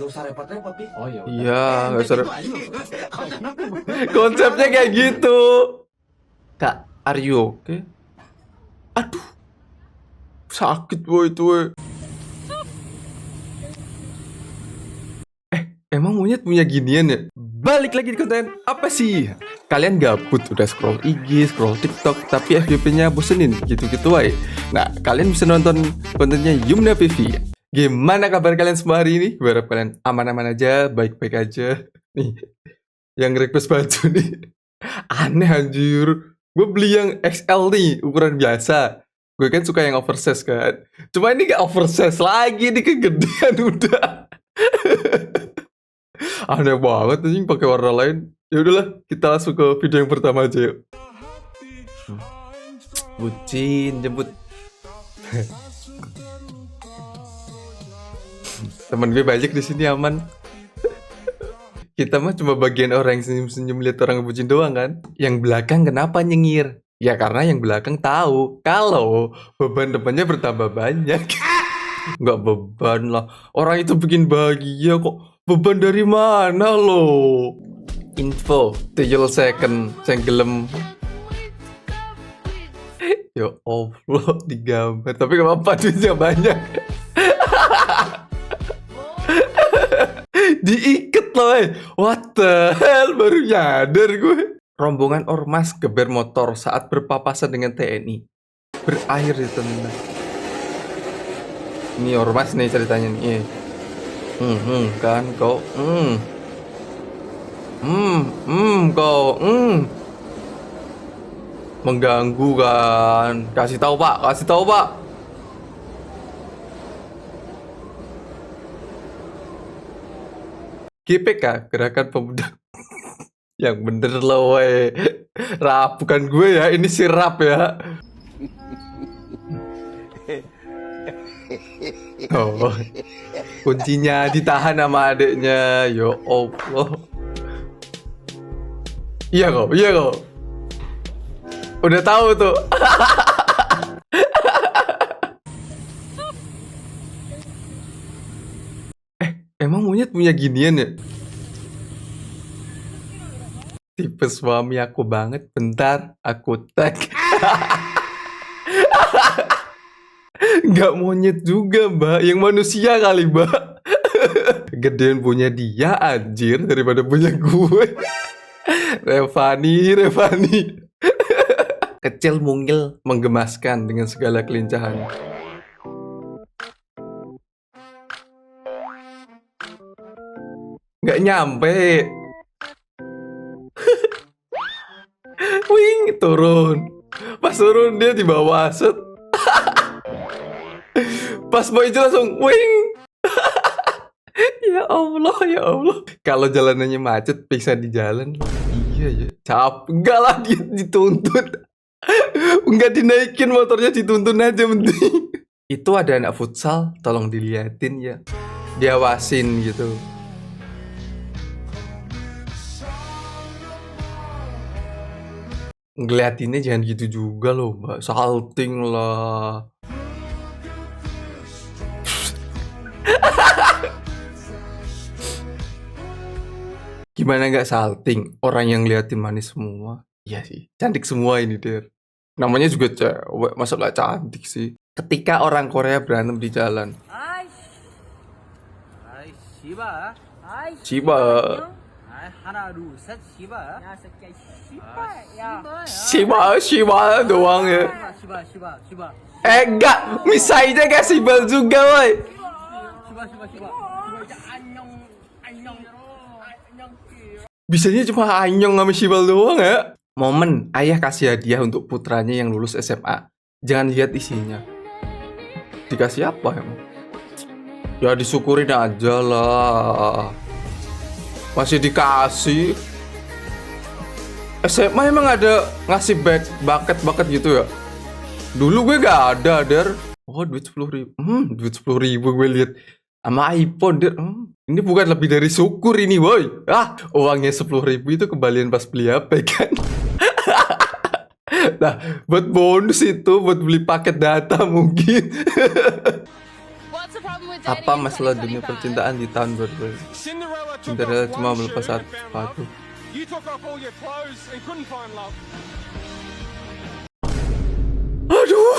Gak usah repot-repot, Pi. Oh ya. Iya, nggak usah. Gitu aja. Konsepnya kayak gitu. Kak, are you okay? Aduh, sakit boy itu. Woy. Emang monyet punya ginian ya? Balik lagi di konten apa sih? Kalian gabut udah scroll IG, scroll TikTok, tapi FYP-nya bosenin gitu-gitu wae. Nah, kalian bisa nonton kontennya Yumna PV. Gimana kabar kalian semua hari ini? Gue harap kalian aman-aman aja, baik-baik aja. Nih, yang request baju nih. Aneh anjir. Gue beli yang XL nih, ukuran biasa. Gue kan suka yang oversize kan. Cuma ini gak oversize lagi, ini kegedean udah. Aneh banget anjing pakai warna lain. Ya udahlah, kita langsung ke video yang pertama aja yuk. Bucin jemput. Temen gue banyak di sini aman. Kita mah cuma bagian orang yang senyum-senyum lihat orang bucin doang kan. Yang belakang kenapa nyengir? Ya karena yang belakang tahu kalau beban depannya bertambah banyak. Nggak beban lah. Orang itu bikin bahagia kok. Beban dari mana lo? Info tuyul second gelem. Ya Allah digambar. Tapi gak apa-apa duitnya banyak. Diikat loh. What the hell, baru nyadar gue. Rombongan ormas geber motor saat berpapasan dengan TNI. Berakhir di tendang. Ini ormas nih ceritanya nih. Kan kau. Kau. Mengganggu kan. Kasih tahu Pak, kasih tahu Pak. GPK, Gerakan Pemuda. Yang bener loh weh. Rap, bukan gue ya, ini si Rap ya. Oh, kuncinya ditahan sama adeknya. Ya Allah. Iya kok. Udah tahu tuh. Emang monyet punya ginian ya? Tipe suami aku banget. Bentar, aku tag. Nggak monyet juga mbak, yang manusia kali mbak. Gedean punya dia anjir daripada punya gue. Revani. Kecil mungil menggemaskan dengan segala kelincahan. Nggak nyampe. Wing turun. Pas turun dia di bawah set. Pas mau hijau langsung wing. Ya Allah. Kalau jalanannya macet bisa di jalan. Iya ya. Enggak lah dia dituntut. Enggak dinaikin motornya, dituntun aja penting. Itu ada anak futsal, tolong diliatin ya. Diawasin gitu. Ngeliatinnya jangan gitu juga loh mbak. Salting lah. Gimana nggak salting? Orang yang ngeliatin manis semua. Iya sih, cantik semua ini der. Namanya juga cewek, masa nggak cantik sih? Ketika orang Korea berantem di jalan. Shiba. Shiba doang ya. Enggak, misalnya kayak Sibal juga woy. Bisanya cuma Anyong sama Shibal doang ya. Momen ayah kasih hadiah untuk putranya yang lulus SMA. Jangan lihat isinya. Dikasih apa emang? Ya disyukurin aja lah. Masih dikasih. SMA emang ada ngasih bucket gitu ya? Dulu gue gak ada der. Oh duit 10.000. Duit 10.000 gue lihat. Sama iPhone der. Ini bukan lebih dari syukur ini boy. Uangnya 10.000 itu kembalian pas beli HP kan. Nah buat bonus itu, buat beli paket data mungkin. What's Apa masalah dunia percintaan di tahun 2000? Cinderella cuma melepas sepatu. Aduh,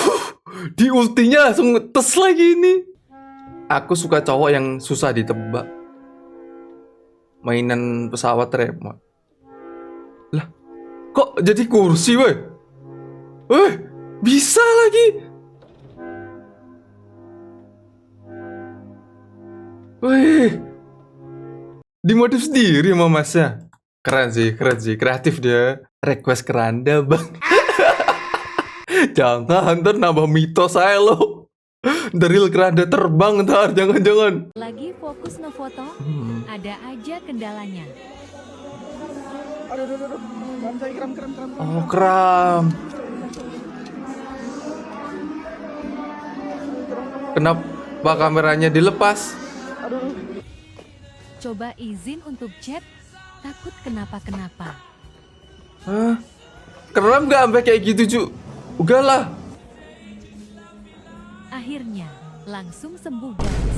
di ultinya langsung ngetes lagi ini. Aku suka cowok yang susah ditebak. Mainan pesawat remote. Lah, kok jadi kursi, weh? Bisa lagi. Wih, dimodif sendiri sama masnya. Keren sih, kreatif dia. Request keranda, bang. Jangan, ntar nambah mitos saya lo. Dari keranda terbang ntar, jangan. Lagi fokus ngefoto, ada aja kendalanya. Aduh. Kram saya, kram. Oh, kram. Kenapa kameranya dilepas? Coba izin untuk chat, takut kenapa-kenapa. Hah? Kram gak sampai kayak gitu, Cu? Udahlah. Akhirnya, langsung sembuh guys.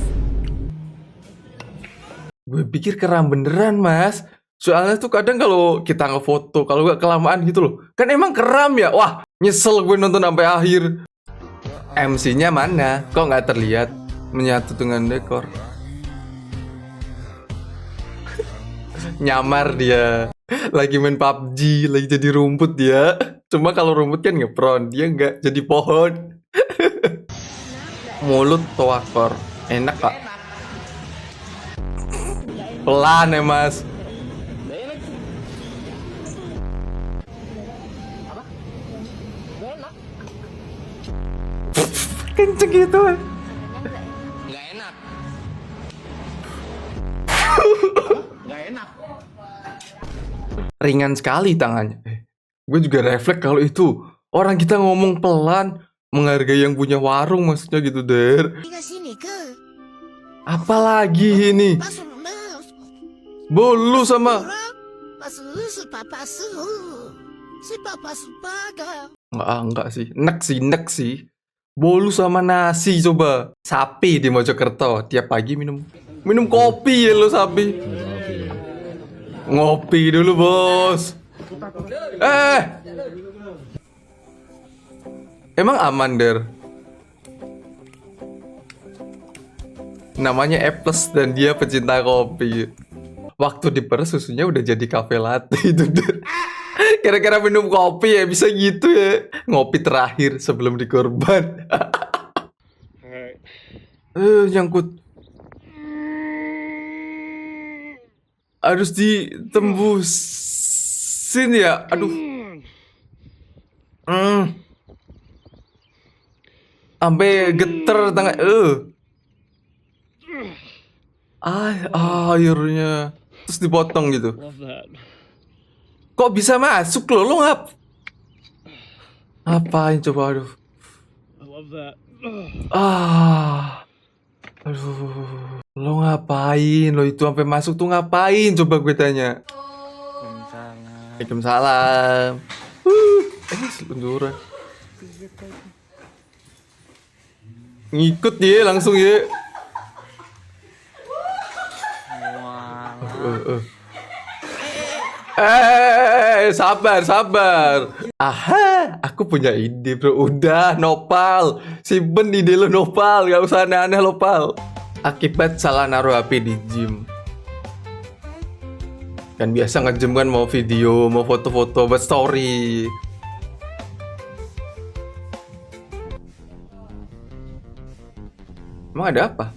Gue pikir kram beneran, Mas. Soalnya tuh kadang kalau kita ngefoto, kalau gak kelamaan gitu loh. Kan emang kram ya? Wah, nyesel gue nonton sampai akhir. MC-nya mana? Kok nggak terlihat menyatu dengan dekor? Nyamar dia. Lagi main PUBG, lagi jadi rumput dia. Cuma kalau rumput kan ngepron, dia nggak jadi pohon. Mulut toakor. Enak, Pak. Pelan ya, Mas. Kenceng gitu. Nggak enak. Ringan sekali tangannya. Gue juga refleks kalau itu. Orang kita ngomong pelan, menghargai yang punya warung maksudnya gitu, Der. Apalagi ini? Bolu sama. Enggak sih. Nek sih. Bolu sama nasi coba. Sapi di Mojokerto tiap pagi minum kopi ya lo sapi. Ngopi dulu, Bos. Emang aman, Der? Namanya E+ dan dia pecinta kopi. Waktu diperes susunya udah jadi cafe latte itu, Der. Kira-kira minum kopi ya bisa gitu ya. Ngopi terakhir sebelum dikorban. Nyangkut. Harus ditembusin ya. Aduh. Sampai geter tangan. Airnya. Terus dipotong gitu. Kok bisa masuk lo? Lo ngapain coba, aduh. Aduh. Lo ngapain? Lo itu sampai masuk tuh ngapain? Coba gue tanya. Waalaikumsalam. Selunduran. Ngikut dia langsung ya. Sabar. Aha, aku punya ide, bro. Udah, Nopal. Simpen ide lo, Nopal. Gak usah aneh-aneh, Nopal. Akibat salah naruh HP di gym. Kan biasa nge-gym kan mau video, mau foto-foto, buat story. Emang ada apa?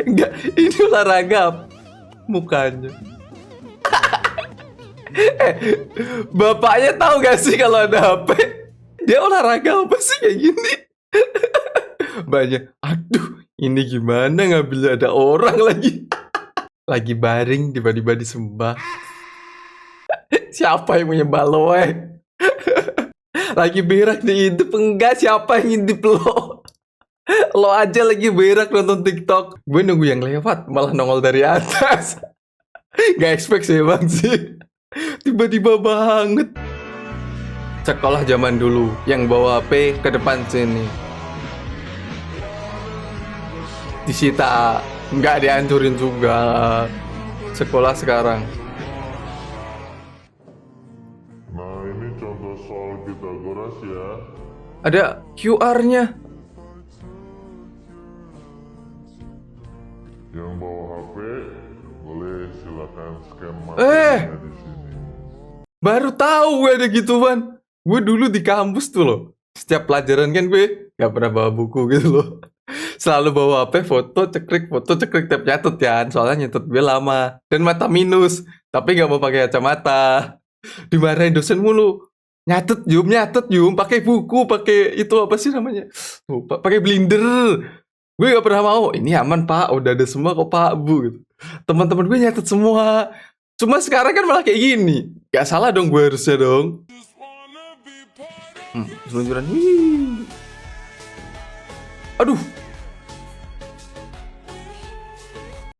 Enggak. Ini olahraga. Mukanya. Bapaknya tahu gak sih kalau ada HP? Dia olahraga apa sih kayak gini? Banyak. Aduh, ini gimana ngambil ada orang lagi? Lagi baring tiba-tiba disembah. Siapa yang menyembah lo, Lagi berak diintip enggak? Siapa yang ngintip lo? Lo aja lagi berak nonton TikTok. Gue nunggu yang lewat malah nongol dari atas. Gak expect sih bang sih. Tiba-tiba banget. Sekolah zaman dulu yang bawa HP ke depan sini. disita, nggak dihancurin juga sekolah sekarang. Nah, ini contoh soal Pitagoras ya. Ada QR-nya. Yang bawa HP boleh silakan scan Eh. materinya di sini. Baru tahu gue ada gituan. Gue dulu di kampus tuh loh. Setiap pelajaran kan gue gak pernah bawa buku gitu loh. Selalu bawa HP, foto, cekrik, tiap nyatet ya. Soalnya nyatet gue lama. Dan mata minus. Tapi gak mau pakai kacamata. Dimarahin dosen mulu. Nyatet Yum. Pakai buku, pakai itu apa sih namanya? Lupa, pakai blender. Gue gak pernah mau. Ini aman pak, udah ada semua kok pak, bu. Gitu. Teman-teman gue nyatet semua. Cuma sekarang kan malah kayak gini. Gak salah dong gue harusnya dong. Seluncuran. Wih. Aduh.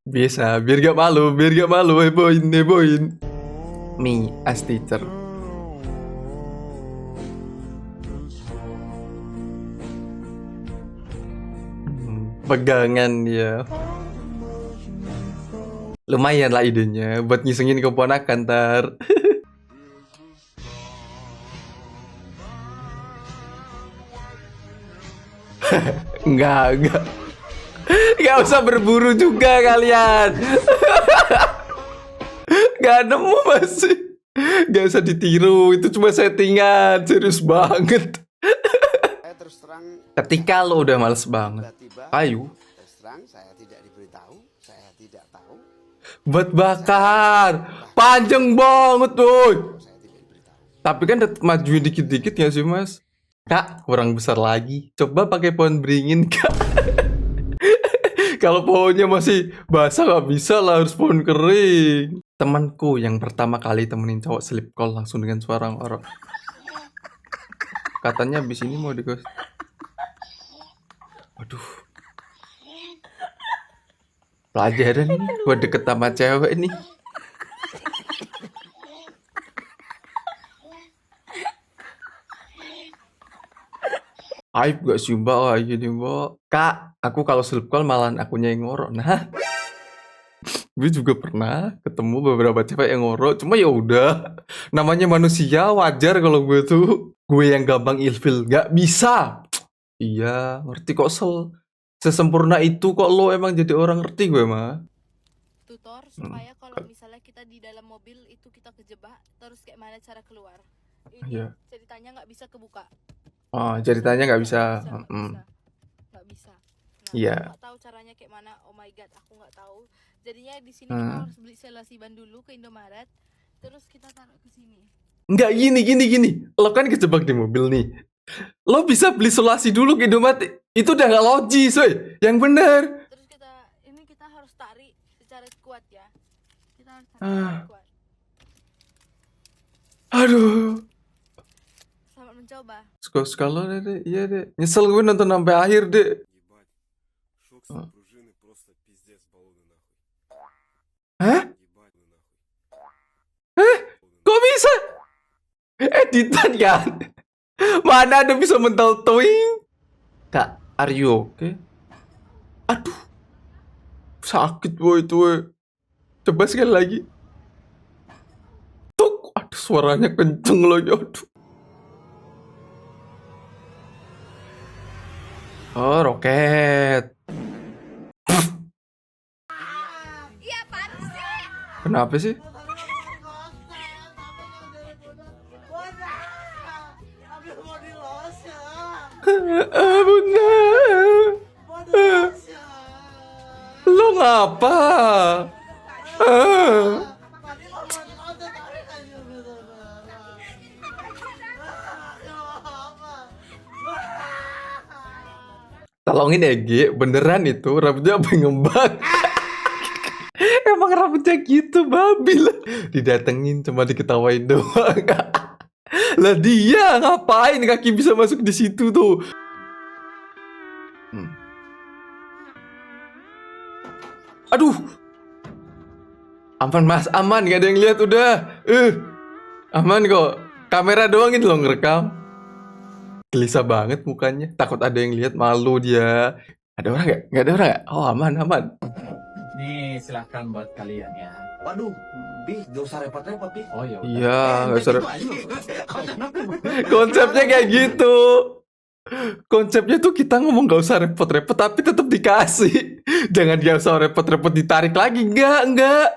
Biasa, biar gak malu, heboin. Me as teacher. Pegangan ya. Lumayan lah idenya buat ngisengin keponakan ntar. Enggak usah berburu juga kalian. Gak nemu masih. Gak usah ditiru, itu cuma settingan. Serius banget. Saya terus terang Ketika lo udah males banget, tiba-tiba ayo terus terang saya tidak diberitahu, saya tidak tahu, buat bakar. Panjang banget tuh. saya tidak diberitahu. Tapi kan tetap majuin dikit-dikit gak sih mas? Kak, kurang besar lagi. Coba pakai pohon beringin kak. Kalau pohonnya masih basah gak bisa lah, harus pohon kering. Temanku yang pertama kali temenin cowok sleep call langsung dengan suara ngorok. Katanya abis ini mau dikos. Waduh. Pelajaran nih buat deket sama cewek nih. Aib gak sih mbak kayak gini mbak? Kak, aku kalau sleep call malahan akunya yang ngorok. Nah, gue juga pernah ketemu beberapa cewek yang ngorok. Cuma ya udah, namanya manusia, wajar kalau gue tuh yang gampang ilfil. Gak bisa. Iya, ngerti kok sesempurna itu kok lo emang jadi orang, ngerti gue mah. Tutor supaya kalau misalnya kita di dalam mobil itu kita kejebak, terus kayak mana cara keluar. Ini Iya. ceritanya nggak bisa kebuka. Oh, ceritanya nggak bisa. Nggak bisa. Nah, Iya. aku nggak tahu caranya kayak mana. Oh my god, aku nggak tahu. Jadinya di sini kita harus beli selasi ban dulu ke Indomaret, terus kita taruh ke sini. Nggak gini. Lo kan kejebak di mobil nih. Lo bisa beli solasi dulu ke Indomaret. Itu udah nggak logis, woy. Yang bener. Terus kita harus tarik secara kuat ya. Kita harus tarik Ah. secara kuat. Aduh. Selamat mencoba. Suka lo deh. Iya deh. Nyesel gue nonton sampai akhir deh. Ебать, шоксы пружины просто пиздец баллоны нахуй. Hah? Ебать вы нахуй. Kok bisa? Editan kan? Mana ada bisa mental twing? Kak, are you okay? Aduh. Sakit boy itu. Woy. Coba sekali lagi. Tuk. Aduh suaranya kenceng lagi. Aduh. Oh, roket. Kenapa sih? Bunda. Lo ngapa? Tolongin ya Gi, beneran itu rambutnya apa ngembang? Emang rambutnya gitu babi lah. Didatengin cuma diketawain doang. Lah dia ngapain kaki bisa masuk di situ tuh? Aduh. Aman mas, aman, gak ada yang lihat udah. Aman kok. Kamera doang ini loh ngerekam. Gelisah banget mukanya. Takut ada yang lihat, malu dia. Ada orang nggak? Nggak ada orang nggak? Oh, aman, aman. Nih silahkan buat kalian ya. Waduh, Bi, gak usah repot-repot, Bi. Oh ya. Iya, nggak usah. Gitu aja. Konsepnya kayak gitu. Konsepnya tuh kita ngomong gak usah repot-repot tapi tetap dikasih. Jangan gak usah repot-repot ditarik lagi. Enggak.